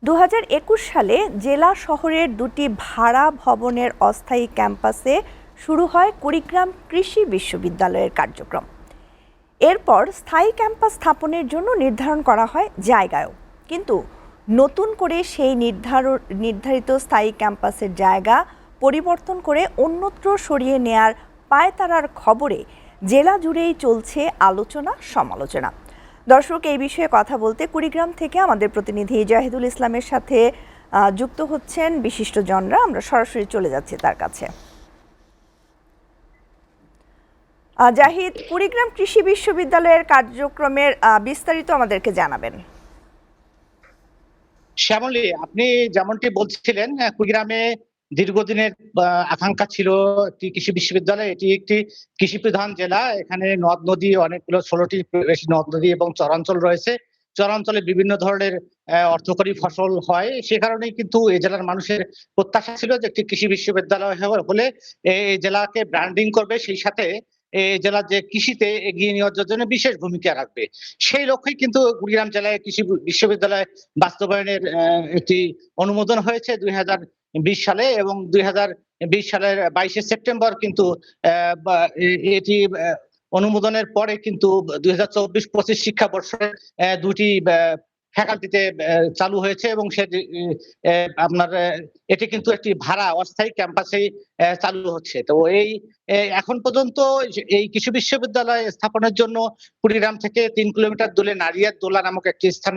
2021 সালে জেলা শহরের দুটি ভাড়া ভবনের অস্থায়ী ক্যাম্পাসে শুরু হয় কুড়িগ্রাম কৃষি বিশ্ববিদ্যালয়ের কার্যক্রম। এরপর স্থায়ী ক্যাম্পাস স্থাপনের জন্য নির্ধারণ করা হয় জায়গাও, কিন্তু নতুন করে সেই নির্ধারিত স্থায়ী ক্যাম্পাসের জায়গা পরিবর্তন করে অন্যত্র সরিয়ে নেয়ার পায়তারার খবরে জেলা জুড়েই চলছে আলোচনা সমালোচনা। দর্শক, এই বিষয়ে কথা বলতে কুড়িগ্রাম থেকে আমাদের প্রতিনিধি জাহিদুল ইসলামের সাথে যুক্ত হচ্ছেন বিশিষ্টজনরা। আমরা সরাসরি চলে যাচ্ছি তার কাছে। জাহিদ, কুড়িগ্রাম কৃষি বিশ্ববিদ্যালয়ের কার্যক্রমের বিস্তারিত আমাদেরকে জানাবেন। শ্যামলী, আপনি যেমনটি বলছিলেন, কুড়িগ্রামে দীর্ঘদিনের আকাঙ্ক্ষা ছিল একটি কৃষি বিশ্ববিদ্যালয়। এটি একটি কৃষি প্রধান জেলা। এখানে নদ নদী অনেকগুলো, 16টি বেশি নদ নদী এবং চরাঞ্চল রয়েছে। চরাঞ্চলে বিভিন্ন ধরনের অর্থকরী ফসল হয়। সে কারণেই কিন্তু এই জেলার মানুষের প্রত্যাশা ছিল যে একটি কৃষি বিশ্ববিদ্যালয় হলে এই জেলাকে ব্র্যান্ডিং করবে, সেই সাথে এই জেলার যে কৃষিতে এগিয়ে নেওয়ার জন্য বিশেষ ভূমিকা রাখবে। সেই লক্ষ্যেই কিন্তু কুড়িগ্রাম জেলায় কৃষি বিশ্ববিদ্যালয় বাস্তবায়নের একটি অনুমোদন হয়েছে 2020 সালে, এবং 2020 সালের 22শে সেপ্টেম্বর কিন্তু এটি অনুমোদনের পরে কিন্তু 2024-25 শিক্ষাবর্ষে দুটি ফ্যাকাল্টিতে চালু হয়েছে, এবং সেটি আপনার এটি কিন্তু একটি ভাড়া অস্থায়ী ক্যাম্পাসে চালু হচ্ছে। তো এই এখন পর্যন্ত এই কৃষি বিশ্ববিদ্যালয় স্থাপনের জন্য কুড়িগ্রাম থেকে 3 কিলোমিটার দূরে নারিয়ার দোলা নামক একটি স্থান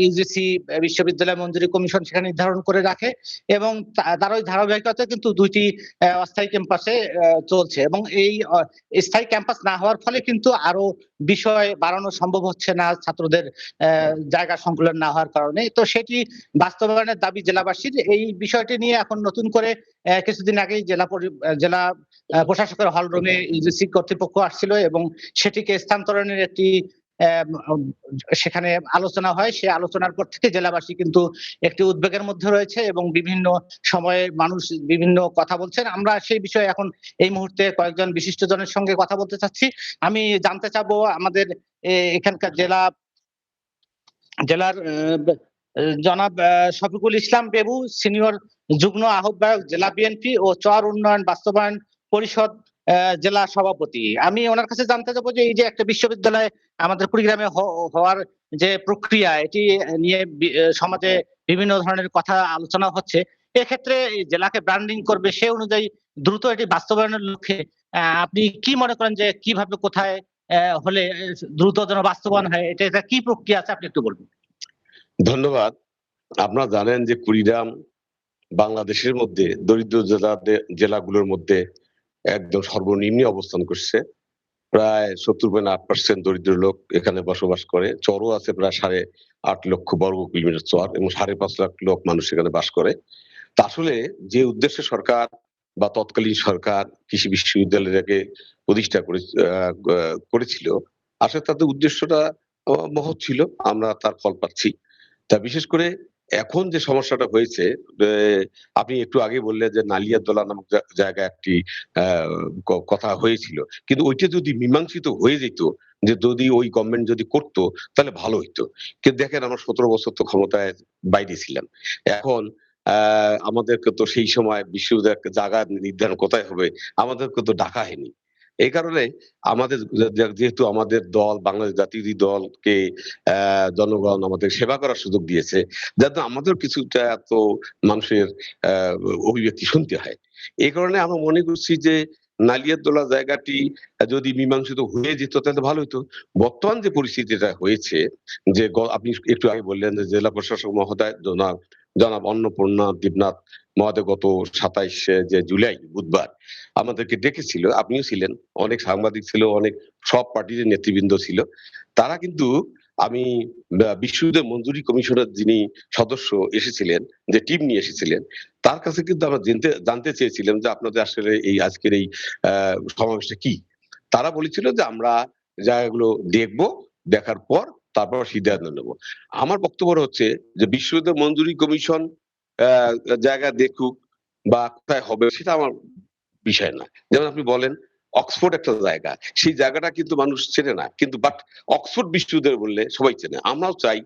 ইউজিসি বিশ্ববিদ্যালয় মঞ্জুরি কমিশন সেখানে নির্ধারণ করে রাখে, এবং তার ওই ধারাবাহিকতায় কিন্তু দুইটি অস্থায়ী ক্যাম্পাসে চলছে। এবং এই স্থায়ী ক্যাম্পাস না হওয়ার ফলে কিন্তু আরো বিষয় বাড়ানো সম্ভব হচ্ছে না ছাত্রদের জায়গা সংকুলন না হওয়ার কারণে। তো সেটি বাস্তবায়নের দাবি জেলাবাসীর। এই বিষয়টি নিয়ে এখন নতুন করে কিছুদিন আগেই জেলা প্রশাসকের হল রুমে ইউজিসি কর্তৃপক্ষ আসছিল, এবং সেটিকে স্থানান্তরণের একটি সেখানে আলোচনা হয়। সেই আলোচনার পর থেকে জেলাবাসী কিন্তু একটি উদ্বেগের মধ্যে রয়েছে, এবং বিভিন্ন সময়ে মানুষ বিভিন্ন কথা বলছেন। আমরা সেই বিষয়ে এখন এই মুহূর্তে কয়েকজন বিশিষ্টজনের সঙ্গে কথা বলতে চাচ্ছি। আমি জানতে চাবো আমাদের এখানকার জেলার জনাব শফিকুল ইসলাম বেবু, সিনিয়র যুগ্ম আহ্বায়ক জেলা বিএনপি ও চর উন্নয়ন বাস্তবায়ন পরিষদ জেলা সভাপতি। আমি ওনার কাছে জানতে চাবো যে এই যে একটা বিশ্ববিদ্যালয় আমাদের কুড়িগ্রামে হওয়ার যে প্রক্রিয়া, এটি নিয়ে সমাজে বিভিন্ন ধরনের কথা আলোচনা হচ্ছে। এক্ষেত্রে জেলাকে ব্র্যান্ডিং করবে, সে অনুযায়ী দ্রুত এটি বাস্তবায়নের লক্ষ্যে আপনি কি মনে করেন যে কিভাবে, কোথায় হলে দ্রুত যেন বাস্তবায়ন হয়, এটা কি প্রক্রিয়া আছে, আপনি একটু বলবেন। ধন্যবাদ। আপনারা জানেন যে কুড়িগ্রাম বাংলাদেশের মধ্যে দরিদ্র জেলাগুলোর মধ্যে একদম সর্বনিম্নে অবস্থান করছে। প্রায় 70.8% দরিদ্র লোক এখানে বসবাস করে। চরও আছে প্রায় 8.5 লক্ষ বর্গ কিলোমিটার চর, এবং 5.5 লাখ লোক মানুষ এখানে বাস করে। তা আসলে যে উদ্দেশ্যে সরকার বা তৎকালীন সরকার কৃষি বিশ্ববিদ্যালয়টাকে প্রতিষ্ঠা করেছিল, আসলে তাদের উদ্দেশ্যটা মহৎ ছিল। আমরা তার ফল পাচ্ছি। তা বিশেষ করে এখন যে সমস্যাটা হয়েছে, আপনি একটু আগে বললেন যে নালিয়ারদোলা নামক জায়গায় একটি কথা হয়েছিল, কিন্তু ওইটা যদি মীমাংসিত হয়ে যেত, যে যদি ওই গভর্নমেন্ট যদি করতো তাহলে ভালো হইতো। কিন্তু দেখেন, আমরা 17 বছর তো ক্ষমতায় বাইরে ছিলাম। এখন আমাদেরকে তো সেই সময় বিশ্ববিদ্যালয় জায়গা নির্ধারণ কোথায় হবে আমাদেরকে তো ডাকা হয়নি। এই কারণে আমাদের যেহেতু আমাদের দল বাংলাদেশ জাতীয় দলকে জনগণ আমাদের সেবা করার সুযোগ দিয়েছে, যাতে আমাদের কিছুটা এত মানুষের অভিব্যক্তি শুনতে হয়। এই কারণে আমরা মনে করছি যে নালিয়ারদোলা জায়গাটি যদি মীমাংসিত হয়ে যেত তাহলে ভালো হতো। বর্তমান যে পরিস্থিতিটা হয়েছে, যে আপনি একটু আগে বললেন যে জেলা প্রশাসক মহোদয় জনাব অন্নপূর্ণা দেবনাথ মহোদয় গত 27 যে জুলাই বুধবার আমাদেরকে ডেকেছিল, আপনিও ছিলেন, অনেক সাংবাদিক ছিল, অনেক সব পার্টির নেতৃবৃন্দ ছিল। তারা কিন্তু আমি বিশ্ববিদ্যালয় মঞ্জুরি কমিশনের যিনি সদস্য এসেছিলেন, যে টিম নিয়ে এসেছিলেন, তার কাছে কিন্তু আমরা জানতে চেয়েছিলাম যে আপনাদের আসলে এই আজকের এই সমাবেশটা কি। তারা বলেছিল যে আমরা জায়গাগুলো দেখবো, দেখার পর তারপর সিদ্ধান্ত নেব। আমার বক্তব্য হচ্ছে যে বিশ্ববিদ্যালয় মঞ্জুরি কমিশন জায়গা দেখুক বা কোথায় হবে সেটা আমার বিষয় না। যেমন আপনি বলেন অক্সফোর্ড একটা জায়গা, সেই জায়গাটা কিন্তু মানুষ চেনে না, কিন্তু বাট অক্সফোর্ড বিশ্ববিদ্যালয় বললে সবাই চেনে। আমরাও চাই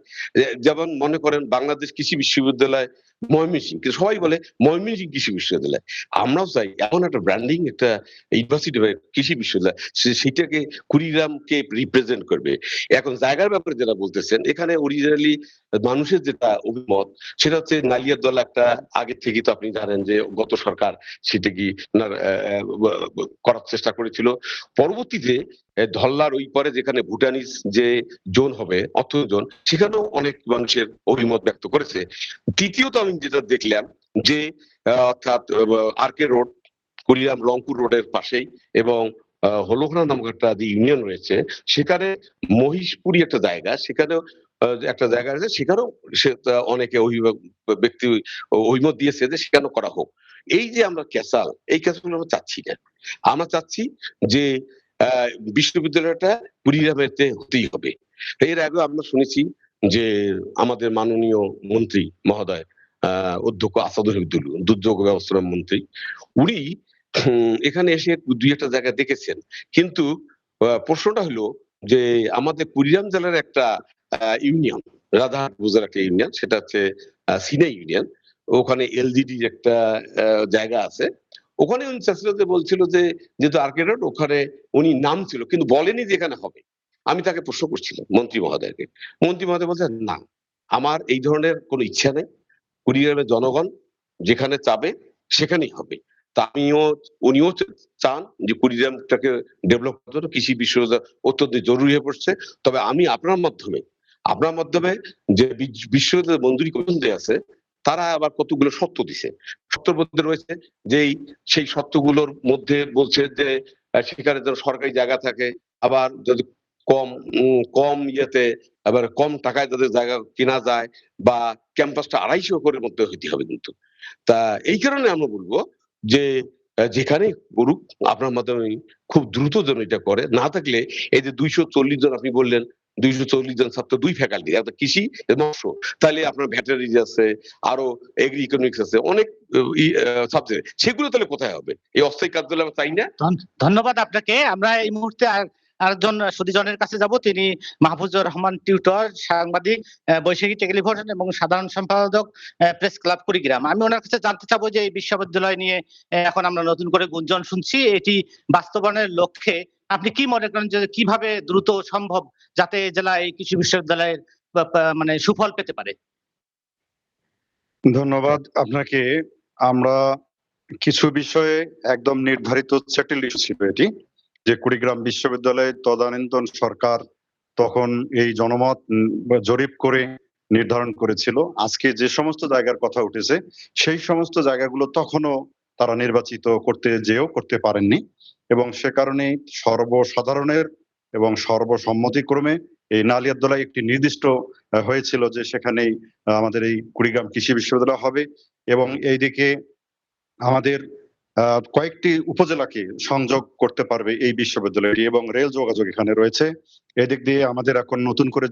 যেমন মনে করেন বাংলাদেশ কৃষি বিশ্ববিদ্যালয় ময়মনসিংহ, কিন্তু সবাই বলে ময়মনসিংহ কৃষি বিশ্ববিদ্যালয়। আমরাও চাই এমন একটা ব্র্যান্ডিং একটা ইউনিভার্সিটি কৃষি বিশ্ববিদ্যালয়, সেইটাকে কুড়িগ্রামকে রিপ্রেজেন্ট করবে। এখন জায়গার ব্যাপারে যেটা বলতেছেন, এখানে অরিজিনালি মানুষের যেটা অভিমত সেটা হচ্ছে নালিয়ারদলা একটা আগে থেকে তো আপনি জানেন যে গত সরকার সেটা কি করার চেষ্টা করেছিল। পরবর্তীতে ধল্লার ওই পরে যেখানে ভুটানিজ যে জোন হবে, অর্থ জোন, সেখানেও অনেক মানুষের অভিমত ব্যক্ত করেছে। তৃতীয়ত আমি যেটা দেখলাম যে অর্থাৎ আরকে রোড, কুড়িগ্রাম রংপুর রোডের পাশেই এবং হলুখনা নামক একটা যে ইউনিয়ন রয়েছে, সেখানে মহিষপুরি একটা জায়গা, সেখানেও একটা জায়গা আছে, সেখানেও অনেকে ব্যক্তি অভিমত দিয়েছে যে সেখানেও করা হোক। এই যে আমরা ক্যাসাল, এই ক্যাসাল আমরা চাচ্ছি না। আমরা চাচ্ছি যে বিশ্ববিদ্যালয়টা কুড়িগ্রামেতে হতেই হবে। এর আগে আমরা শুনেছি যে আমাদের মাননীয় মন্ত্রী মহোদয় অধ্যক্ষ আসাদুল হক দুর্যোগ ব্যবস্থাপনা মন্ত্রী, উনি এখানে এসে দুই একটা জায়গা দেখেছেন, কিন্তু প্রশ্নটা হলো যে আমাদের কুড়িগ্রাম জেলার একটা ইউনিয়ন, রাধাহাট উপজেলার একটা ইউনিয়ন, সেটা হচ্ছে সিনাই ইউনিয়ন, ওখানে এলজিডির একটা জায়গা আছে। ওখানে উনি চাষিরাতে বলছিল যে যেহেতু আরকে রোড, ওখানে উনি নাম ছিল কিন্তু বলেনি যে এখানে হবে। আমি তাকে প্রশ্ন করছিলাম মন্ত্রী মহোদয়কে, মন্ত্রী মহোদয় বলছেন না, আমার এই ধরনের কোনো ইচ্ছা নেই, কুড়িগ্রামের জনগণ যেখানে চাবে সেখানেই হবে। তা উনিও চান যে কুড়িগ্রামটাকে ডেভেলপ করার জন্য কৃষি বিশ্ববিদ্যালয় অত্যন্ত জরুরি হয়ে পড়ছে। তবে আমি আপনার মাধ্যমে যে বিশ্ববিদ্যালয় মঞ্জুরি কমিশন যে আছে, তারা আবার কতগুলো শর্ত দিছে। শর্তের মধ্যে রয়েছে যে সেই শর্তগুলোর মধ্যে বলছে যে সেখানে যেন সরকারি জায়গা থাকে, আবার যদি কম ইয়েতে আবার কম টাকায় যাদের জায়গা কেনা যায়, বা ক্যাম্পাসটা 250 একরের মধ্যে হইতে হবে কিন্তু। তা এই কারণে আমরা বলবো যে যেখানে করুক, আপনার মাধ্যমে খুব দ্রুত যেন এটা করে। না থাকলে এই যে 240 জন আপনি বললেন, 240 জন ছাত্র 2 ফ্যাকাল্টি, একটা কৃষি মৎস্য, তাহলে আপনার ভেটারিজ আছে, আরো এগ্রি ইকোনমিক্স আছে, অনেক সাবজেক্ট, সেগুলো তাহলে কোথায় হবে? এই অস্থায়ী কার্যালয় আমরা চাই না। ধন্যবাদ আপনাকে। আমরা এই মুহূর্তে আরেকজন সুধীজনের কাছে যাব, তিনি মাহফুজুর রহমান টিউটর, সাংবাদিক, বৈশাখী টেলিভিশন এবং সাধারণ সম্পাদক, প্রেস ক্লাব কুড়িগ্রাম। আমি ওনার কাছে জানতে চাবো যে এই বিশ্ববিদ্যালয় নিয়ে এখন আমরা নতুন করে গুঞ্জন শুনছি, এটি বাস্তবায়নের লক্ষ্যে আপনি কি মনে করেন যে কিভাবে দ্রুত সম্ভব যাতে জেলা এই কৃষি বিশ্ববিদ্যালয়ের মানে সুফল পেতে পারে? ধন্যবাদ আপনাকে। আমরা কিছু বিষয়ে একদম নির্ধারিত সেটেল ইস্যু ছিল এটি, যে কুড়িগ্রাম বিশ্ববিদ্যালয়ে তদানীন্তন সরকার তখন এই জনমত জরিপ করে নির্ধারণ করেছিল। আজকে যে সমস্ত জায়গার কথা উঠেছে, সেই সমস্ত জায়গাগুলো তখনও তারা নির্বাচিত করতে পারেননি, এবং সে কারণে সর্বসাধারণের এবং সর্বসম্মতিক্রমে এই নালিয়ারদোলায় একটি নির্দিষ্ট হয়েছিল যে সেখানেই আমাদের এই কুড়িগ্রাম কৃষি বিশ্ববিদ্যালয় হবে। এবং এইদিকে আমাদের কয়েকটি উপজেলাকে সংযোগ করতে পারবে এই বিশ্ববিদ্যালয়টি, এবং রেল যোগাযোগ এখানে রয়েছে। এদিক দিয়ে আমাদের এখন নতুন করে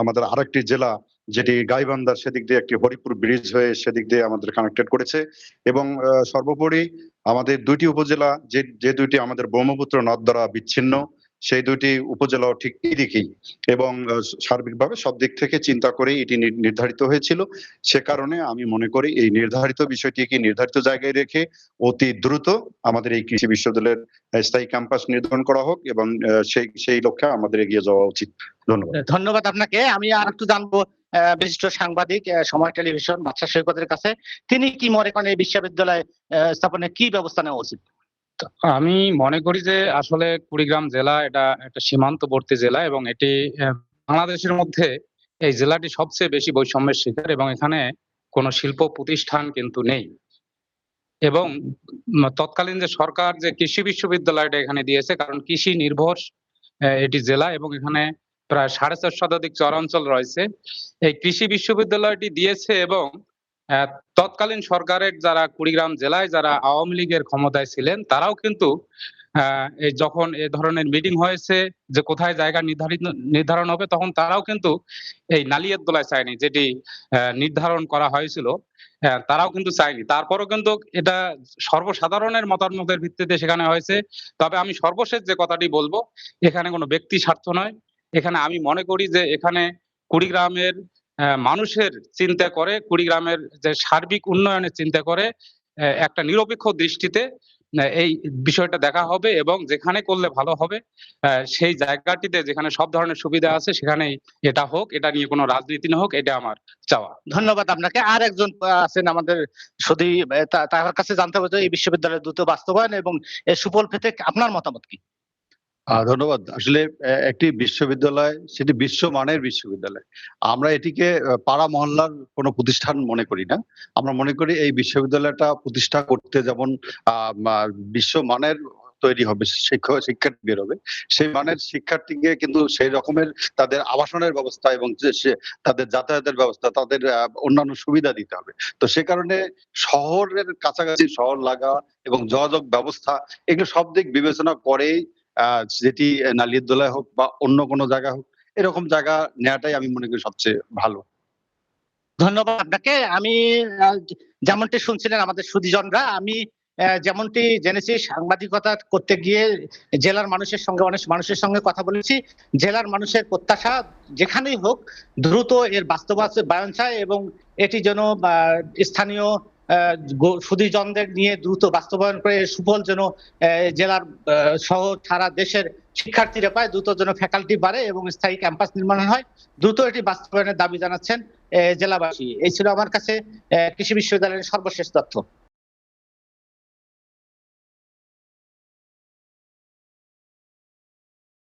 আমাদের আরেকটি জেলা যেটি গাইবান্ধার, সেদিক দিয়ে একটি হরিপুর ব্রিজ হয়ে সেদিক দিয়ে আমাদের কানেক্টেড করেছে। এবং সর্বোপরি আমাদের দুইটি উপজেলা যে দুইটি আমাদের ব্রহ্মপুত্র নদ দ্বারা বিচ্ছিন্ন, সেই দুইটি উপজেলাও ঠিক এদিকেই, এবং সার্বিকভাবে সব দিক থেকে চিন্তা করে এটি নির্ধারিত হয়েছিল। সে কারণে আমি মনে করি এই নির্ধারিত বিষয়টিকে নির্ধারিত জায়গায় রেখে অতি দ্রুত আমাদের এই কৃষি বিশ্ববিদ্যালয়ের স্থায়ী ক্যাম্পাস নির্ধারণ করা হোক, এবং সেই লক্ষ্যে আমাদের এগিয়ে যাওয়া উচিত। ধন্যবাদ। ধন্যবাদ আপনাকে। আমি আর একটু জানবো বিশিষ্ট সাংবাদিক, সময় টেলিভিশন বাদশা সৈকতের কাছে, তিনি কি মনে করেন এই বিশ্ববিদ্যালয় স্থাপনে কি ব্যবস্থা নেওয়া উচিত? আমি মনে করি যে আসলে কুড়িগ্রাম জেলা এটা একটা সীমান্তবর্তী জেলা, এবং এটি বাংলাদেশের মধ্যে এই জেলাটি সবচেয়ে বেশি বৈষম্যের শিকার, এবং এখানে কোনো শিল্প প্রতিষ্ঠান কিন্তু নেই। এবং তৎকালীন যে সরকার যে কৃষি বিশ্ববিদ্যালয়টা এখানে দিয়েছে, কারণ কৃষি নির্ভর এটি জেলা, এবং এখানে প্রায় 4.5 শতাধিক চরাঞ্চল রয়েছে। এই কৃষি বিশ্ববিদ্যালয়টি দিয়েছে, এবং তৎকালীন সরকারের যারা কুড়িগ্রাম জেলায় যারা আওয়ামী লীগের ক্ষমতায় ছিলেন, তারাও কিন্তু এই যখন এ ধরনের মিটিং হয়েছে যে কোথায় জায়গা নির্ধারণ হবে, তখন তারাও কিন্তু এই নালিয়াতগোলায় চায়নি, যেটি নির্ধারণ করা হয়েছিল। তারাও কিন্তু চায়নি। তারপরও কিন্তু এটা সর্বসাধারণের মতামতের ভিত্তিতে সেখানে হয়েছে। তবে আমি সর্বশেষ যে কথাটি বলবো, এখানে কোনো ব্যক্তি স্বার্থ নয়। এখানে আমি মনে করি যে এখানে কুড়িগ্রামের মানুষের চিন্তা করে, কুড়িগ্রামের যে সার্বিক উন্নয়নের চিন্তা করে একটা নিরপেক্ষ দৃষ্টিতে এই বিষয়টা দেখা হবে, এবং যেখানে করলে ভালো হবে সেই জায়গাটিতে যেখানে সব ধরনের সুবিধা আছে সেখানেই এটা হোক। এটা নিয়ে কোনো রাজনীতি না হোক, এটা আমার চাওয়া। ধন্যবাদ আপনাকে। আর একজন আছেন আমাদের সুধী, তার কাছে জানতে হবে যে এই বিশ্ববিদ্যালয়ের দ্রুত বাস্তবায়ন এবং এর সুফল পেতে আপনার মতামত কি? ধন্যবাদ। আসলে একটি বিশ্ববিদ্যালয়, সেটি বিশ্বমানের বিশ্ববিদ্যালয়। আমরা এটিকে পাড়া মহল্লার কোনো প্রতিষ্ঠান মনে করি না। আমরা মনে করি এই বিশ্ববিদ্যালয়টা প্রতিষ্ঠা করতে যেমন বিশ্বমানের তৈরি হবে, শিক্ষার্থী বের হবে, সেই মানের শিক্ষার্থীকে কিন্তু সেই রকমের তাদের আবাসনের ব্যবস্থা এবং তাদের যাতায়াতের ব্যবস্থা, তাদের অন্যান্য সুবিধা দিতে হবে। তো সে কারণে শহরের কাছাকাছি শহর লাগা এবং যোগাযোগ ব্যবস্থা, এগুলো সব দিক বিবেচনা করেই যেটি নালিয়াতগোলায় হোক বা অন্য কোনো জায়গা হোক, এরকম জায়গা নেওয়াটাই আমি মনে করি সবচেয়ে ভালো। ধন্যবাদ আপনাকে। আমি যেমনটি শুনছিলেন আমাদের সুধীজনরা, আমি যেমনটি জেনেছি, সাংবাদিকতা করতে গিয়ে জেলার মানুষের সঙ্গে, অনেক মানুষের সঙ্গে কথা বলেছি। জেলার মানুষের প্রত্যাশা যেখানেই হোক দ্রুত এর বাস্তবায়ন চায় এবং এটি যেন স্থানীয় সুধীজনদের নিয়ে দ্রুত বাস্তবায়ন করে সুফল যেন জেলার সহ সারা দেশের শিক্ষার্থীরা পায়, দ্রুত যেন ফ্যাকাল্টি বাড়ে এবং স্থায়ী ক্যাম্পাস নির্মাণ হয়, দ্রুত এটি বাস্তবায়নের দাবি জানাচ্ছেন জেলাবাসী। এই ছিল আমার কাছে কৃষি বিশ্ববিদ্যালয়ের সর্বশেষ তথ্য।